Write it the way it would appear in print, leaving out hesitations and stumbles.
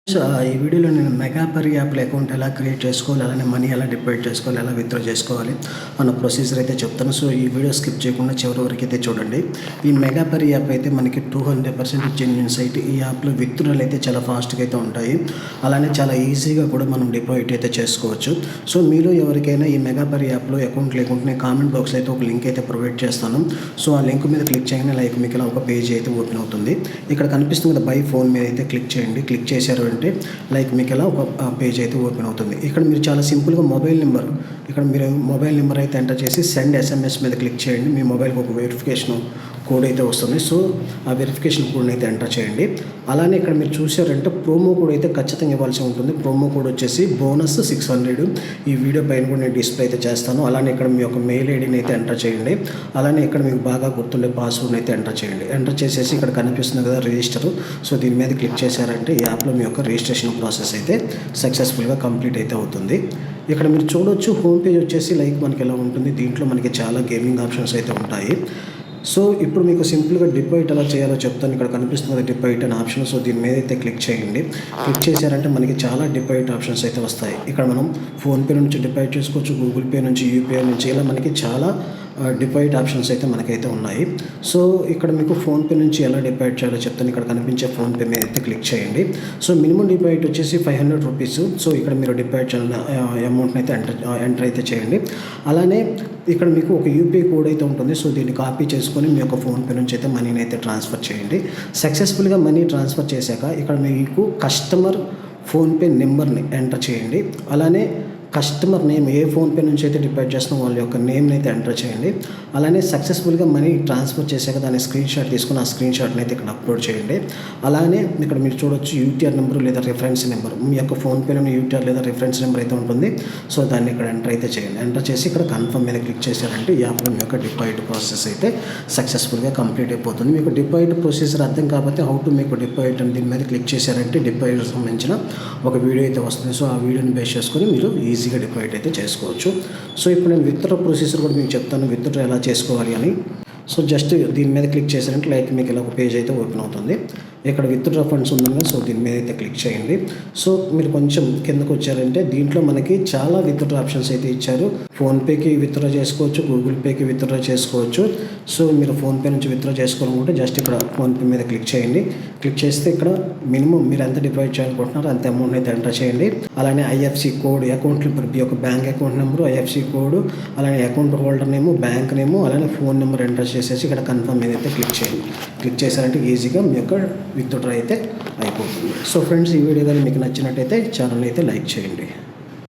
ఈ వీడియోలో నేను మెగాపరి యాప్లో అకౌంట్ ఎలా క్రియేట్ చేసుకోవాలి, అలానే మనీ ఎలా డిపాజిట్ చేసుకోవాలి, ఎలా విత్డ్రా చేసుకోవాలి అన్న ప్రొసీజర్ అయితే చెప్తాను. సో ఈ వీడియో స్కిప్ చేయకుండా చివరి వరకు అయితే చూడండి. ఈ మెగాపరి యాప్ అయితే మనకి 200% జెన్యూన్ సైట్. ఈ యాప్లో విత్డ్రాలు అయితే చాలా ఫాస్ట్గా అయితే ఉంటాయి, అలానే చాలా ఈజీగా కూడా మనం డిపాజిట్ అయితే చేసుకోవచ్చు. సో మీరు ఎవరికైనా ఈ మెగాపరి యాప్లో అకౌంట్ లేకుంటే నేను కామెంట్ బాక్స్లో అయితే ఒక లింక్ అయితే ప్రొవైడ్ చేస్తాను. సో ఆ లింక్ మీద క్లిక్ చేయగానే మీకు ఇలా ఒక పేజ్ అయితే ఓపెన్ అవుతుంది. ఇక్కడ కనిపిస్తుంది కదా, బై ఫోన్ మీద అయితే క్లిక్ చేయండి. క్లిక్ చేశారు అంటే మీకు ఇలా ఒక పేజ్ అయితే ఓపెన్ అవుతుంది. ఇక్కడ మీరు చాలా సింపుల్గా మొబైల్ నెంబర్ అయితే ఎంటర్ చేసి సెండ్ SMS మీద క్లిక్ చేయండి. మీ మొబైల్కి ఒక వెరిఫికేషన్ కోడ్ అయితే వస్తుంది. సో ఆ వెరిఫికేషన్ కోడ్ని అయితే ఎంటర్ చేయండి. అలానే ఇక్కడ మీరు చూసారంటే ప్రోమో కోడ్ అయితే ఖచ్చితంగా ఇవ్వాల్సి ఉంటుంది. ప్రోమో కోడ్ వచ్చేసి బోనస్ 600. ఈ వీడియో పైన కూడా నేను డిస్ప్లే అయితే చేస్తాను. అలానే ఇక్కడ మీ యొక్క మెయిల్ ఐడిని అయితే ఎంటర్ చేయండి. అలానే ఇక్కడ మీకు బాగా గుర్తుండే పాస్వర్డ్ని అయితే ఎంటర్ చేయండి. ఎంటర్ చేసేసి ఇక్కడ కనిపిస్తుంది కదా రిజిస్టర్. సో దీని మీద క్లిక్ చేశారంటే ఈ యాప్లో మీ యొక్క రిజిస్ట్రేషన్ ప్రాసెస్ అయితే సక్సెస్ఫుల్గా కంప్లీట్ అయితే అవుతుంది. ఇక్కడ మీరు చూడొచ్చు, హోమ్ పేజ్ వచ్చేసి మనకి ఎలా ఉంటుంది. దీంట్లో మనకి చాలా గేమింగ్ ఆప్షన్స్ అయితే ఉంటాయి. సో ఇప్పుడు మీకు సింపుల్గా డిపాజిట్ ఎలా చేయాలో చెప్తాను. ఇక్కడ కనిపిస్తుంది డిపాజిట్ అనే ఆప్షన్. సో దీని మీద అయితే క్లిక్ చేయండి. క్లిక్ చేశారంటే మనకి చాలా డిపాజిట్ ఆప్షన్స్ అయితే వస్తాయి. ఇక్కడ మనం ఫోన్పే నుంచి డిపాజిట్ చేసుకోవచ్చు, గూగుల్ పే నుంచి, యూపీఐ నుంచి, ఇలా మనకి చాలా డిపాజిట్ ఆప్షన్స్ అయితే మనకైతే ఉన్నాయి. సో ఇక్కడ మీకు ఫోన్పే నుంచి ఎలా డిపాజిట్ చేయాలో చెప్తాను. ఇక్కడ కనిపించే ఫోన్పే మీద అయితే క్లిక్ చేయండి. సో మినిమం డిపాజిట్ వచ్చేసి 500 రూపీస్. సో ఇక్కడ మీరు డిపాజిట్ అమౌంట్ని అయితే ఎంటర్ అయితే చేయండి. అలానే ఇక్కడ మీకు ఒక యూపీఐ కోడ్ అయితే ఉంటుంది. సో దీన్ని కాపీ చేసుకొని మీ యొక్క ఫోన్పే నుంచి అయితే మనీని అయితే ట్రాన్స్ఫర్ చేయండి. సక్సెస్ఫుల్గా మనీ ట్రాన్స్ఫర్ చేశాక ఇక్కడ మీకు కస్టమర్ ఫోన్పే నెంబర్ని ఎంటర్ చేయండి. అలానే కస్టమర్ నేమ్, ఏ ఫోన్పే నుంచి అయితే డిపాజిట్ చేస్తున్నాం వాళ్ళ యొక్క నేమ్ని అయితే ఎంటర్ చేయండి. అలానే సక్సెస్ఫుల్గా మనీ ట్రాన్స్ఫర్ చేశాక దాని స్క్రీన్ షాట్ తీసుకుని ఆ స్క్రీన్ షాట్ని అయితే ఇక్కడ అప్లోడ్ చేయండి. అలానే ఇక్కడ మీరు చూడొచ్చు యూటీఆర్ నెంబర్ లేదా రిఫరెన్స్ నెంబర్. మీ యొక్క ఫోన్పేలోని యూటీఆర్ లేదా రిఫరెన్స్ నెంబర్ అయితే ఉంటుంది. సో దాన్ని ఇక్కడ ఎంటర్ అయితే చేయండి. ఎంటర్ చేసి ఇక్కడ కన్ఫర్మ్ మీద క్లిక్ చేశారంటే ఈ యాప్లో మీ యొక్క డిపాజిట్ ప్రాసెస్ అయితే సక్సెస్ఫుల్గా కంప్లీట్ అయిపోతుంది. మీకు డిపాజిట్ ప్రొసీజర్ అర్థం కాకపోతే హౌ టు మీకు డిపాజిట్ అని దీని మీద క్లిక్ చేశారంటే డిపాజిట్ సంబంధించిన ఒక వీడియో అయితే వస్తుంది. సో ఆ వీడియోని బేస్ చేసుకొని మీరు ఈజీగా డిపాజిట్ అయితే చేసుకోవచ్చు. సో ఇప్పుడు నేను విత్డ్రా ప్రొసీజర్ కూడా మీకు చెప్తాను, విత్డ్రా ఎలా చేసుకోవాలి అని. సో జస్ట్ దీని మీద క్లిక్ చేశారంటే మీకు ఇలా ఒక పేజ్ అయితే ఓపెన్ అవుతుంది. ఇక్కడ విత్డ్రా ఫండ్స్ ఉందండి. సో దీని మీద అయితే క్లిక్ చేయండి. సో మీరు కొంచెం కిందకు వచ్చారంటే దీంట్లో మనకి చాలా విత్డ్రా ఆప్షన్స్ అయితే ఇచ్చారు. ఫోన్పేకి విత్డ్రా చేసుకోవచ్చు, గూగుల్ పేకి విత్డ్రా చేసుకోవచ్చు. సో మీరు ఫోన్పే నుంచి విత్డ్రా చేసుకోవాలనుకుంటే జస్ట్ ఇక్కడ ఫోన్పే మీద క్లిక్ చేయండి. క్లిక్ చేస్తే ఇక్కడ మినిమం మీరు ఎంత డిపాజిట్ చేయాలనుకుంటున్నారో అంత అమౌంట్ అయితే ఎంటర్ చేయండి. అలానే IFSC కోడ్, అకౌంట్లో మీ యొక్క bank account number, IFSC code, అలానే account holder name, bank name, అలానే ఫోన్ నెంబర్ ఎంటర్ చేసేసి ఇక్కడ కన్ఫర్మ్ మీద అయితే క్లిక్ చేయండి. క్లిక్ చేశారంటే ఈజీగా మీ యొక్క విత్డ్రా అయితే అయిపోతుంది. సో ఫ్రెండ్స్, ఈ వీడియో కానీ మీకు నచ్చినట్టయితే ఛానల్ అయితే లైక్ చేయండి.